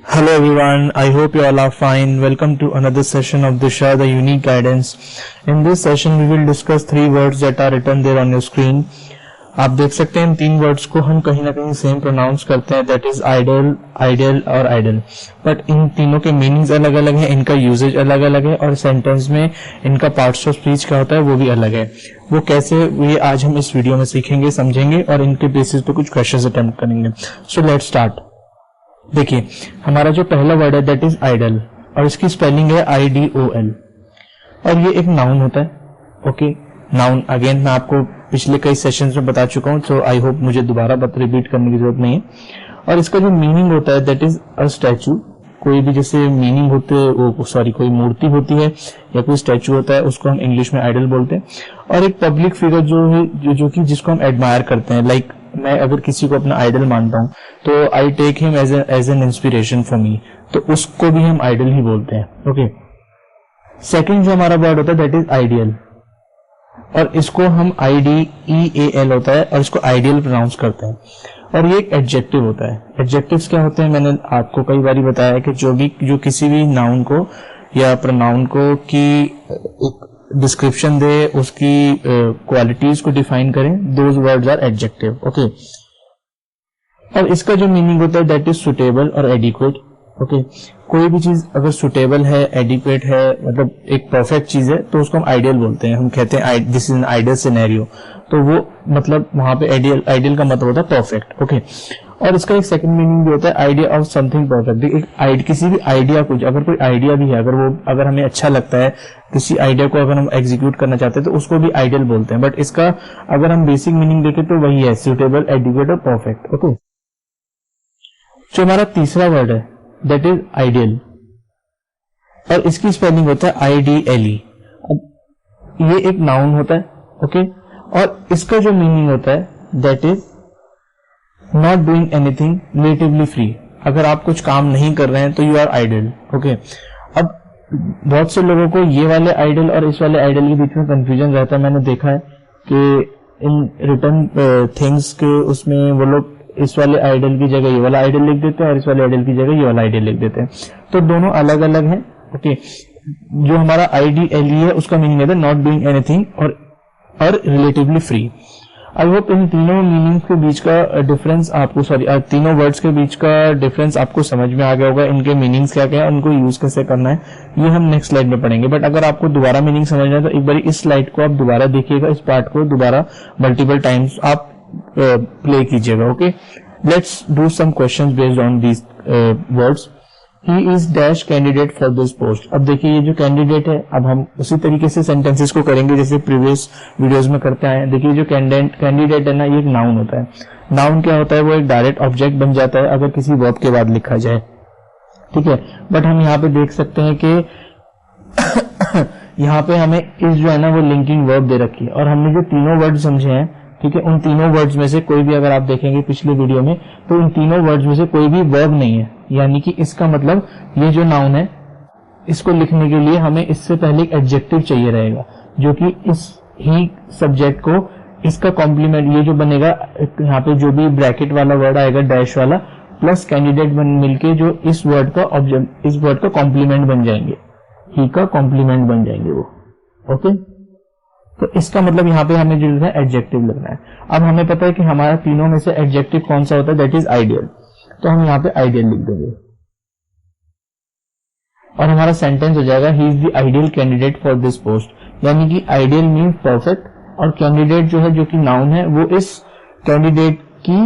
Hello everyone, I hope you all are fine. Welcome to another session of Disha, the Unique Guidance. In this session we will discuss three words that are written there on your screen. आप देख सकते हैं इन तीन words को हम कहीं ना कहीं सेम प्रोनाउंस करते हैं, दैट इज आइडल, आइडियल और आइडल. बट इन तीनों के मीनिंग्स अलग अलग है, इनका यूजेज अलग अलग है और सेंटेंस में इनका पार्ट्स ऑफ स्पीच क्या होता है वो भी अलग है. वो कैसे, ये आज हम इस वीडियो में सीखेंगे, समझेंगे और इनके बेसिस पे कुछ क्वेश्चंस अटेम्प्ट करेंगे. So let's start. देखिए हमारा जो पहला वर्ड है दैट इज आइडल और इसकी स्पेलिंग है IDOL और ये एक नाउन होता है. ओके, नाउन अगेन मैं आपको पिछले कई सेशंस में बता चुका हूं, सो आई होप मुझे दोबारा रिपीट करने की जरूरत नहीं है. और इसका जो मीनिंग होता है दैट इज अ स्टैचू. कोई भी जैसे मीनिंग होते कोई मूर्ति होती है या कोई स्टैचू होता है उसको हम इंग्लिश में आइडल बोलते हैं. और एक पब्लिक फिगर जो है जो कि जिसको हम एडमायर करते हैं, लाइक मैं अगर किसी को अपना आइडल मानता हूं तो I take him as an inspiration for me, तो उसको भी हम आइडल ही बोलते हैं. ओके, सेकंड जो हमारा वर्ड होता है दैट इज आइडियल और इसको हम IDEAL होता है और इसको आइडियल प्रोनाउंस करते हैं. और ये एक एडजेक्टिव होता है. एडजेक्टिव्स क्या होते हैं, मैंने आपको कई बार बताया है कि जो किसी भी नाउन को या प्रोनाउन को की एक डिस्क्रिप्शन दे, उसकी क्वालिटीज को डिफाइन करें, those words are adjective. Okay, और इसका जो मीनिंग होता है दैट इज सुटेबल और एडिक्वेट. ओके, कोई भी चीज अगर सुटेबल है, एडिक्वेट है, मतलब एक परफेक्ट चीज है तो उसको हम आइडियल बोलते हैं. हम कहते हैं this is an ideal scenario, तो वो मतलब वहां पे आइडियल का मतलब होता है परफेक्ट. ओके, और इसका एक सेकंड मीनिंग भी होता है आइडिया ऑफ समथिंग परफेक्ट. किसी भी आइडिया कुछ, अगर कोई आइडिया भी है, अगर हमें अच्छा लगता है, किसी आइडिया को अगर हम एग्जीक्यूट करना चाहते हैं तो उसको भी आइडियल बोलते हैं. बट इसका अगर हम बेसिक मीनिंग देखें तो वही है, सुटेबल, एडिक्वेट और परफेक्ट. ओके, जो हमारा तीसरा वर्ड है दैट इज आइडियल और इसकी स्पेलिंग होता है IDLE. अब ये एक नाउन होता है. ओके, और इसका जो मीनिंग होता है that is not doing anything, relatively free. अगर आप कुछ काम नहीं कर रहे हैं तो यू आर आइडल. ओके, अब बहुत से लोगों को ये वाले आइडल और इस वाले आइडल के बीच में कंफ्यूजन रहता है. मैंने देखा है कि इन रिटर्न थिंग्स के उसमें वो लोग इस वाले आइडल की जगह ये वाला आइडल लिख देते हैं और इस वाले आइडल की जगह ये वाला आइडल लिख देते हैं, तो दोनों अलग अलग हैं. ओके, जो हमारा IDLE है उसका मीनिंग है नॉट डूइंग एनीथिंग और रिलेटिवली फ्री. आई होप इन तीनों मीनिंग के बीच का डिफरेंस आपको, तीनों वर्ड्स के बीच का डिफरेंस आपको समझ में आ गया होगा. इनके मीनिंग्स क्या क्या है, उनको यूज कैसे करना है, ये हम नेक्स्ट स्लाइड में पढ़ेंगे. बट अगर आपको दोबारा मीनिंग समझना है तो एक बार इस स्लाइड को आप दोबारा देखिएगा, इस पार्ट को दोबारा मल्टीपल टाइम्स आप प्ले कीजिएगा. Okay, let's do some questions based on these words. He is dash candidate for this post. अब देखिए ये जो कैंडिडेट है, अब हम उसी तरीके से सेंटेंसेस को करेंगे जैसे प्रीवियस वीडियोस में करते आए हैं. देखिए जो कैंडिडेट है ना, ये एक नाउन होता है. नाउन क्या होता है, वो एक डायरेक्ट ऑब्जेक्ट बन जाता है अगर किसी वर्ब के बाद लिखा जाए. ठीक है, बट हम यहाँ पे देख सकते हैं कि यहाँ पे हमें इस जो है ना वो लिंकिंग वर्ब दे रखी है और हमने जो तीनों वर्ड समझे हैं, ठीक है, उन तीनों वर्ड्स में से कोई भी, अगर आप देखेंगे पिछले वीडियो में, तो उन तीनों वर्ड्स में से कोई भी वर्ब नहीं है. यानी कि इसका मतलब ये जो नाउन है इसको लिखने के लिए हमें इससे पहले एक एडजेक्टिव चाहिए रहेगा जो कि इस ही सब्जेक्ट को, इसका कॉम्प्लीमेंट, ये जो बनेगा यहाँ पे जो भी ब्रैकेट वाला वर्ड आएगा डैश वाला प्लस कैंडिडेट मिलके जो इस वर्ड का कॉम्प्लीमेंट बन जाएंगे, ही का कॉम्प्लीमेंट बन जाएंगे वो. ओके, तो इसका मतलब यहाँ पे हमें जो लिखना है एडजेक्टिव लिखना है. अब हमें पता है कि हमारा तीनों में से एडजेक्टिव कौन सा होता है, दैट इज आइडियल, तो हम यहाँ पे आइडियल लिख देंगे और हमारा सेंटेंस हो जाएगा he is the ideal candidate for this post. यानी कि आइडियल मीन्स परफेक्ट और कैंडिडेट जो है, जो कि नाउन है, वो इस कैंडिडेट की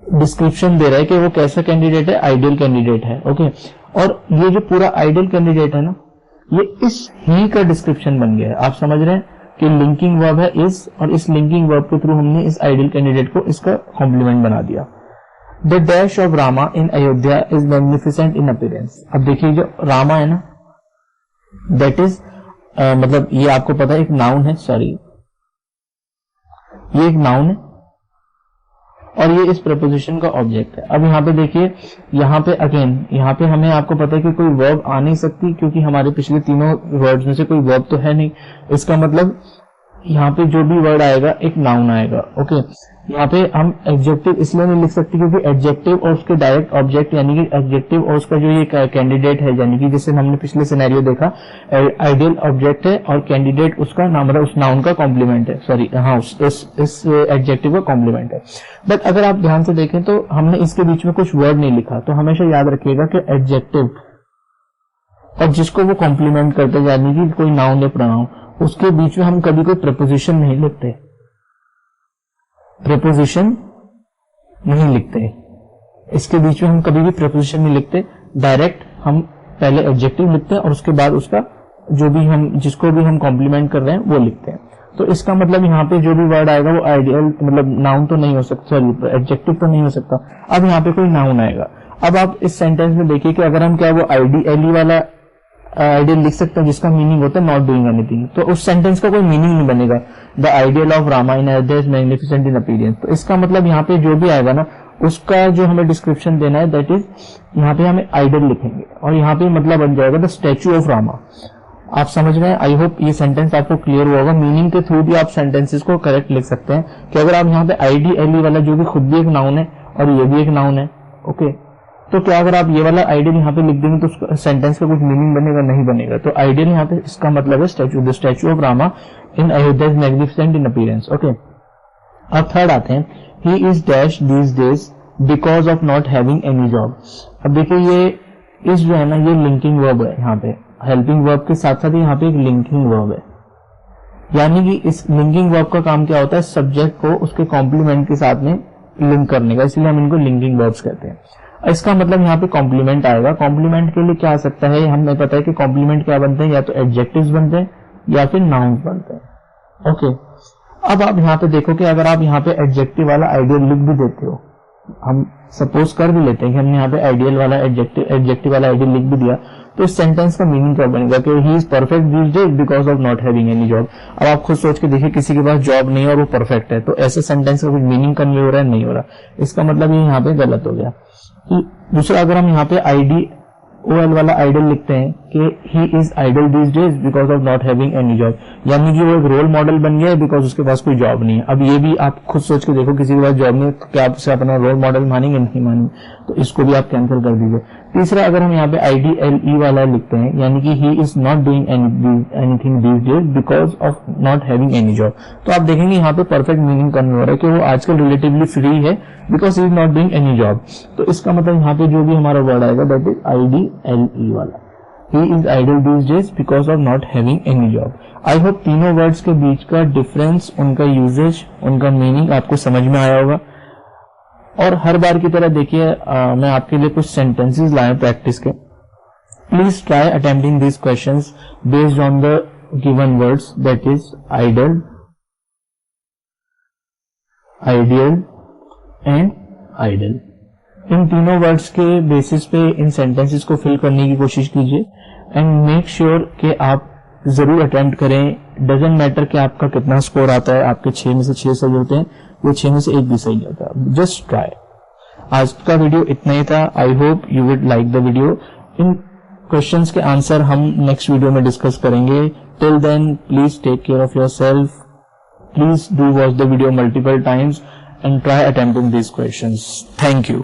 डिस्क्रिप्शन दे रहा है कि वो कैसा कैंडिडेट है, आइडियल कैंडिडेट है. ओके, और ये जो पूरा आइडियल कैंडिडेट है ना, ये इस ही का डिस्क्रिप्शन बन गया है. आप समझ रहे हैं कि लिंकिंग वर्ब है इस, और इस लिंकिंग वर्ब के थ्रू हमने इस आइडियल कैंडिडेट को इसका कॉम्प्लीमेंट बना दिया. The dash of Rama in Ayodhya is magnificent in appearance. अब देखिए जो रामा है ना, दैट इज मतलब ये आपको पता है एक नाउन है, ये एक नाउन है और ये इस प्रपोजिशन का ऑब्जेक्ट है. अब यहाँ पे देखिए, यहाँ पे अगेन, यहाँ पे हमें, आपको पता है कि कोई वर्ब आ नहीं सकती क्योंकि हमारे पिछले तीनों वर्ड्स में से कोई वर्ब तो है नहीं. इसका मतलब यहाँ पे जो भी वर्ड आएगा एक नाउन आएगा। ओके, यहाँ पे हम एडजेक्टिव इसलिए नहीं लिख सकते क्योंकि एडजेक्टिव और उसके डायरेक्ट ऑब्जेक्ट यानी कि एडजेक्टिव और उसका जो ये कैंडिडेट है, यानी कि जैसे हमने पिछले सिनेरियो देखा, आइडियल ऑब्जेक्ट है और कैंडिडेट उसका नाम, मतलब उस नाउन का कॉम्प्लीमेंट है, सॉरी हाँ इस एडजेक्टिव का कॉम्प्लीमेंट है। बट अगर आप ध्यान से देखें तो हमने इसके बीच में कुछ वर्ड नहीं लिखा, तो हमेशा याद रखिएगा कि एडजेक्टिव और जिसको वो कॉम्प्लीमेंट करते हैं, यानी कि कोई नाउन या प्रोनाउन, उसके बीच में हम कभी कोई प्रपोजिशन नहीं लिखते, प्रपोजिशन नहीं लिखते, इसके बीच में हम कभी भी प्रपोजिशन नहीं लिखते। डायरेक्ट हम पहले एडजेक्टिव लिखते हैं और उसके बाद उसका जो भी हम, जिसको भी हम कॉम्प्लीमेंट कर रहे हैं वो लिखते हैं। तो इसका मतलब यहाँ पे जो भी वर्ड आएगा वो आइडियल, मतलब नाउन तो नहीं हो सकता, सॉरी एडजेक्टिव तो नहीं हो सकता। अब यहाँ पे कोई नाउन आएगा। अब आप इस सेंटेंस में देखिए कि अगर हम क्या वो आइडियली वाला आइडियल लिख सकते हैं जिसका मीनिंग होता है नॉट डूइंग एनीथिंग, तो उस सेंटेंस का कोई मीनिंग नहीं बनेगा। The ideal of Rama in Ayodhya is magnificent in appearance. तो इसका मतलब यहाँ पे जो भी आएगा ना उसका जो हमें डिस्क्रिप्शन देना है, दैट इज यहाँ पे हमें आइडियल लिखेंगे और यहाँ पे मतलब बन जाएगा द स्टैच्यू ऑफ रामा। आप समझ रहे हैं? आई होप ये सेंटेंस आपको क्लियर हुआ होगा। मीनिंग के थ्रू भी आप सेंटेंसेस को करेक्ट लिख सकते हैं कि अगर आप यहाँ पे आइडियली वाला जो भी खुद भी एक नाउन है और ये भी एक नाउन है, ओके, तो क्या अगर आप ये वाला आइडियल यहाँ पे लिख देंगे तो सेंटेंस का कुछ मीनिंग बनेगा? नहीं बनेगा। तो आइडियल यहाँ पे इसका मतलब है statue, the statue of Rama in Ayodhya is magnificent in appearance. Okay, अब थर्ड आते हैं, ही is dash these days because of not having any job. अब देखिए ये इस जो है ना ये लिंकिंग वर्ब है, यहाँ पे हेल्पिंग वर्ब के साथ साथ यहाँ पे एक लिंकिंग वर्ब है, यानी कि इस लिंकिंग वर्ब का काम क्या होता है? सब्जेक्ट को उसके कॉम्प्लीमेंट के साथ में लिंक करने का, इसलिए हम इनको लिंकिंग वर्ब्स कहते हैं। इसका मतलब यहाँ पे कॉम्प्लीमेंट आएगा। कॉम्प्लीमेंट के लिए क्या आ सकता है? हमें पता है कि कॉम्प्लीमेंट क्या बनते हैं, या तो एडजेक्टिव्स बनते हैं या फिर नाउन बनते हैं। ओके, अब आप यहाँ पे देखो कि अगर आप यहाँ पे एडजेक्टिव वाला आइडियल लिख भी देते हो, हम सपोज कर भी लेते हैं कि हमने यहाँ पे आइडियल वाला एडजेक्टिव वाला आइडियल लिख भी दिया, तो इस सेंटेंस का मीनिंग क्या बनेगा कि he is perfect this days because of not having any job. अब आप खुद सोच के देखिए किसी के पास जॉब नहीं है और वो परफेक्ट है, तो ऐसे सेंटेंस का कुछ मीनिंग कन्वे हो रहा है? नहीं हो रहा। इसका मतलब ये यहाँ पे गलत हो गया। दूसरा, अगर हम यहाँ पे IDOL वाला आइडल लिखते हैं कि he is idle these days because of not having any job, यानी कि वो एक रोल मॉडल बन गया है बिकॉज उसके पास कोई जॉब नहीं है। अब ये भी आप खुद सोच के देखो, किसी के पास जॉब नहीं है तो क्या आप उसे अपना रोल मॉडल मानेंगे? नहीं मानेंगे, तो इसको भी आप कैंसिल कर दीजिए। तीसरा, अगर हम यहाँ पे IDLE वाला लिखते हैं, यानी कि he is not doing anything this days because of not having any job, तो आप देखेंगे यहाँ पे परफेक्ट मीनिंग कन्वे हो रहा है कि वो आजकल रिलेटिवली फ्री है because he is not doing any job. तो इसका मतलब यहाँ पे जो भी हमारा वर्ड आएगा दैट इज IDLE वाला, he is idle these days because of not having any job. I hope तीनों वर्ड्स के बीच का डिफरेंस, उनका यूजेज, उनका मीनिंग आपको समझ में आया होगा। और हर बार की तरह देखिए मैं आपके लिए कुछ सेंटेंसेस लाया प्रैक्टिस के। Please try attempting this questions based on the given words, that is idle, ideal and idle. इन तीनों वर्ड्स के बेसिस पे इन सेंटेंसेस को फिल करने की कोशिश कीजिए एंड मेक श्योर कि आप जरूर अटेम्प्ट करें। डजेंट मैटर कि आपका कितना स्कोर आता है, आपके 6 में से 6 सही होते हैं, वो 6 में से 1 भी सही होता है। Just try. आज का वीडियो इतना ही था। I hope you would like the video. इन क्वेश्चंस के आंसर हम नेक्स्ट वीडियो में डिस्कस करेंगे। Till then please take care of yourself. Please do watch the video multiple times and try attempting these questions. Thank you.